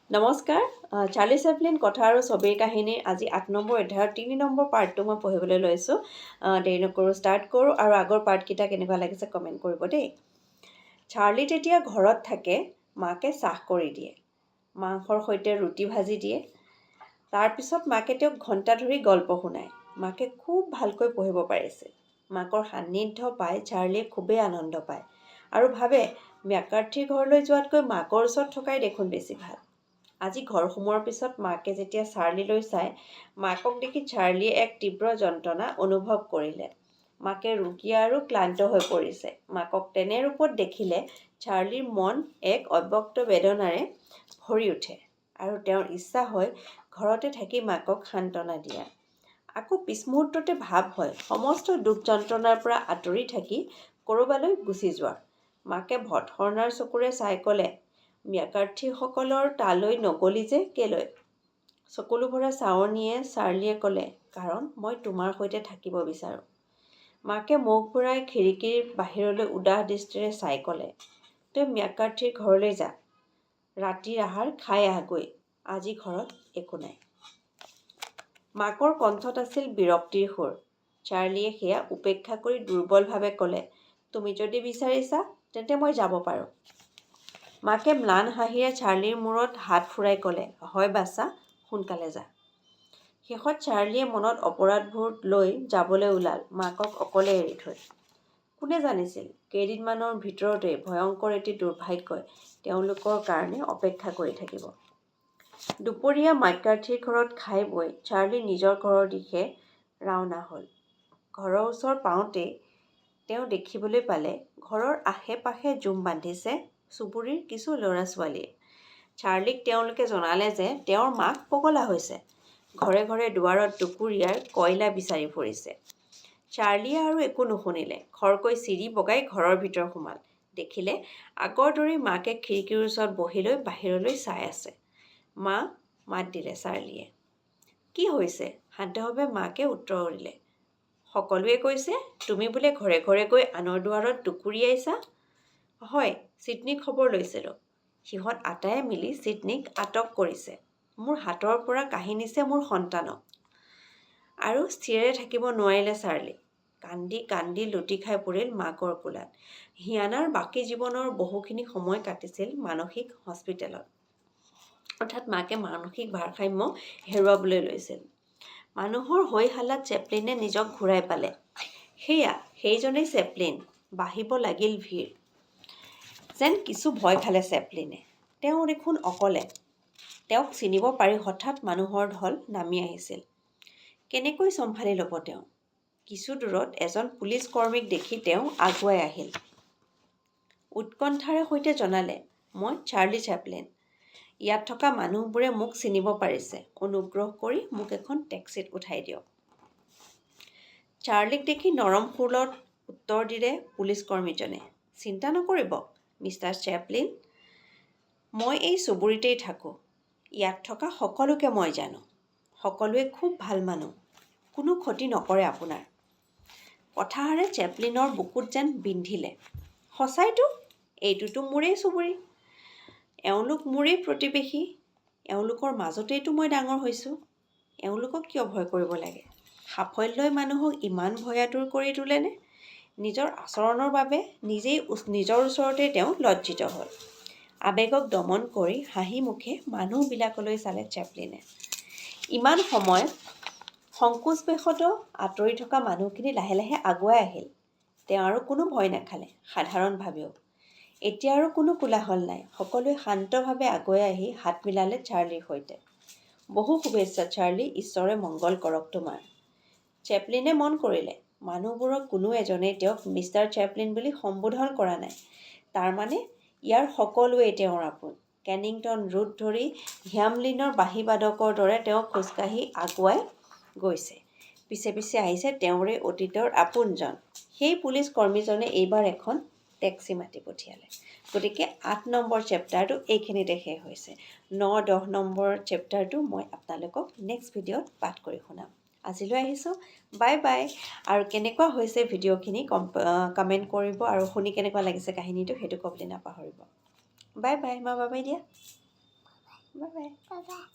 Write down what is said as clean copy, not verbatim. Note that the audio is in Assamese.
নমস্কাৰ চাৰ্লি চেপলিন কথা আৰু ছবিৰ কাহিনীৰ আজি ৮ নম্বৰ অধ্যায়ৰ ৩ নম্বৰ পাৰ্টটো মই পঢ়িবলৈ লৈছোঁ। দেৰি নকৰোঁ, ষ্টাৰ্ট কৰোঁ আৰু আগৰ পাৰ্টকেইটা কেনেকুৱা লাগিছে কমেণ্ট কৰিব দেই। চাৰ্লি তেতিয়া ঘৰত থাকে, মাকে চাহ কৰি দিয়ে, মাংসৰ সৈতে ৰুটি ভাজি দিয়ে। তাৰপিছত মাকে তেওঁক ঘণ্টা ধৰি গল্প শুনায়। মাকে খুব ভালকৈ পঢ়িব পাৰিছিল। মাকৰ সান্নিধ্য পাই চাৰ্লিয়ে খুবেই আনন্দ পায় আৰু ভাবে মেকাৰ্থিৰ ঘৰলৈ যোৱাতকৈ মাকৰ ওচৰত থকাই দেখোন বেছি ভাল। আজি ঘৰ সোমোৱাৰ পিছত মাকে যেতিয়া চাৰ্লিলৈ চায়, মাকক দেখি চাৰ্লিয়ে এক তীব্ৰ যন্ত্ৰণা অনুভৱ কৰিলে। মাকে ৰুগীয়া আৰু ক্লান্ত হৈ পৰিছে। মাকক তেনে ৰূপত দেখিলে চাৰ্লিৰ মন এক অব্যক্ত বেদনাৰে ভৰি উঠে আৰু তেওঁৰ ইচ্ছা হয় ঘৰতে থাকি মাকক সান্ত্বনা দিয়া। আকৌ পিছ মুহূৰ্ততে ভাৱ হয় সমস্ত দুখ যন্ত্ৰণাৰ পৰা আঁতৰি থাকি ক'ৰবালৈ গুচি যোৱাৰ। মাকে ভৎসৰ্ণাৰ চকুৰে চাই ক'লে, মেকাৰ্থিসকলৰ তালৈ নগলি যে কেলৈ? চকুলো ভৰা চাৱনিয়ে চাৰ্লিয়ে ক'লে, কাৰণ মই তোমাৰ সৈতে থাকিব বিচাৰোঁ। মাকে মুখ ঘূৰাই খিৰিকীৰ বাহিৰলৈ উদাস দৃষ্টিৰে চাই ক'লে, তই মেকাৰ্থিৰ ঘৰলৈ যা, ৰাতিৰ আহাৰ খাই আহগৈ, আজি ঘৰত একো নাই। মাকৰ কণ্ঠত আছিল বিৰক্তিৰ সুৰ। চাৰ্লিয়ে সেয়া উপেক্ষা কৰি দুৰ্বলভাৱে ক'লে, তুমি যদি বিচাৰিছা তেন্তে মই যাব পাৰোঁ। মাকে ম্লান হাঁহিৰে চাৰ্লিৰ মূৰত হাত ফুৰাই ক'লে, হয় বাছা, সোনকালে যা। শেষত চাৰ্লিয়ে মনত অপৰাধবোধ লৈ যাবলৈ ওলাল, মাকক অকলে এৰি থৈ। কোনে জানিছিল কেইদিনমানৰ ভিতৰতেই ভয়ংকৰ এটি দুৰ্ভাগ্যই তেওঁলোকৰ কাৰণে অপেক্ষা কৰি থাকিব। দুপৰীয়া মেকাৰ্থিৰ ঘৰত খাই বৈ চাৰ্লি নিজৰ ঘৰৰ দিশে ৰাওনা হ'ল। ঘৰৰ ওচৰ পাওঁতেই তেওঁ দেখিবলৈ পালে ঘৰৰ আশে-পাশে জুম বান্ধিছে চুবুৰীৰ কিছু ল'ৰা-ছোৱালীয়ে। চাৰ্লিক তেওঁলোকে জনালে যে তেওঁৰ মাক পগলা হৈছে। ঘৰে ঘৰে দুৱাৰত টুকুৰিয়াৰ কয়লা বিচাৰি ফুৰিছে। চাৰ্লিয়ে আৰু একো নুশুনিলে। খৰকৈ চিৰি বগাই ঘৰৰ ভিতৰ সোমাল। দেখিলে আগৰ দৰেই মাকে খিৰিকীৰ ওচৰত বহি লৈ বাহিৰলৈ চাই আছে। মা, মাত দিলে চাৰ্লিয়ে। কি হৈছে? শান্তভাৱে মাকে উত্তৰ দিলে। সকলোৱে কৈছে তুমি বোলে ঘৰে ঘৰে গৈ আনৰ দুৱাৰত টুকুৰিয়াইছা। হয়, ছিডনীক খবৰ লৈছিলোঁ। সিহঁত আটায়ে মিলি ছিডনীক আটক কৰিছে। মোৰ হাতৰ পৰা কাঢ়ি নিছে মোৰ সন্তানক। আৰু স্থিৰে থাকিব নোৱাৰিলে চাৰ্লি। কান্দি কান্দি লুটি খাই পৰিল মাকৰ কোলাত। হিয়ানাৰ বাকী জীৱনৰ বহুখিনি সময় কাটিছিল মানসিক হস্পিটেলত। অৰ্থাৎ মাকে মানসিক ভাৰসাম্য হেৰুৱাবলৈ লৈছিল। মানুহৰ হৈ হাল্লাত চেপলিনে নিজক ঘূৰাই পালে। সেয়া সেইজনেই চেপলিন। বাঢ়িব লাগিল ভিৰ। যেন কিছু ভয় খালে চেপলিনে। তেওঁ দেখোন অকলে। তেওঁক চিনিব পাৰি হঠাৎ মানুহৰ ঢল নামি আহিছিল। কেনেকৈ চম্ভালি ল'ব তেওঁ? কিছু দূৰত এজন পুলিচ কৰ্মীক দেখি তেওঁ আগুৱাই আহিল। উৎকণ্ঠাৰে সৈতে জনালে, মই চাৰ্লি চেপলিন। ইয়াত থকা মানুহবোৰে মোক চিনিব পাৰিছে। অনুগ্ৰহ কৰি মোক এখন টেক্সিত উঠাই দিয়ক। চাৰ্লিক দেখি নৰম সুৰত উত্তৰ দিলে পুলিচ কৰ্মীজনে, চিন্তা নকৰিব, মিষ্টাৰ চেপলিন। মই এই চুবুৰীতেই থাকোঁ। ইয়াত থকা সকলোকে মই জানো। সকলোৱে খুব ভাল মানুহ। কোনো ক্ষতি নকৰে আপোনাৰ। কথাষাৰে চেপলিনৰ বুকুত যেন বিন্ধিলে। সঁচাইতো, এইটোতো মোৰেই চুবুৰী। এওঁলোক মোৰেই প্ৰতিবেশী। এওঁলোকৰ মাজতেইতো মই ডাঙৰ হৈছোঁ। এওঁলোকক কিয় ভয় কৰিব লাগে? সাফল্যই মানুহক ইমান ভয়াতুৰ কৰি তোলেনে? নিজৰ আচৰণৰ বাবে নিজৰ ওচৰতে তেওঁ লজ্জিত হ'ল। আৱেগক দমন কৰি হাঁহি মুখে মানুহবিলাকলৈ চালে চেপলিনে। ইমান সময় সংকোচবশত আঁতৰি থকা মানুহখিনি লাহে লাহে আগুৱাই আহিল। তেওঁ আৰু কোনো ভয় নাখালে, সাধাৰণভাৱেও। এতিয়া আৰু কোনো কোলাহল নাই। সকলোৱে শান্তভাৱে আগুৱাই আহি হাত মিলালে চাৰ্লিৰ সৈতে। বহু শুভেচ্ছা চাৰ্লি, ঈশ্বৰে মংগল কৰক তোমাৰ। চেপলিনে মন কৰিলে, মানুহবোৰৰ কোনো এজনেই তেওঁক মিষ্টাৰ চেপলিন বুলি সম্বোধন কৰা নাই। তাৰমানে ইয়াৰ সকলোৱেই তেওঁৰ আপোন। কেনিংটন ৰোড ধৰি হ্যামলিনৰ বাঁহীবাদকৰ দৰে তেওঁ খোজকাঢ়ি আগুৱাই গৈছে। পিছে পিছে আহিছে তেওঁৰে অতীতৰ আপোনজন। সেই পুলিচ কৰ্মীজনে এইবাৰ এখন টেক্সি মাতি পঠিয়ালে। গতিকে ৮ নম্বৰ চেপ্টাৰটো এইখিনিতে শেষ হৈছে। ৯-১০ নম্বৰ চেপ্টাৰটো মই আপোনালোকক নেক্সট ভিডিঅ'ত পাঠ কৰি শুনাম। আজিলৈ আহিছোঁ, বাই বাই। আৰু কেনেকুৱা হৈছে ভিডিঅ'খিনি কমেণ্ট কৰিব আৰু শুনি কেনেকুৱা লাগিছে কাহিনীটো সেইটো ক'বলৈ নাপাহৰিব। বাই বাই, মা বাই দিয়া। Bye bye. Bye bye.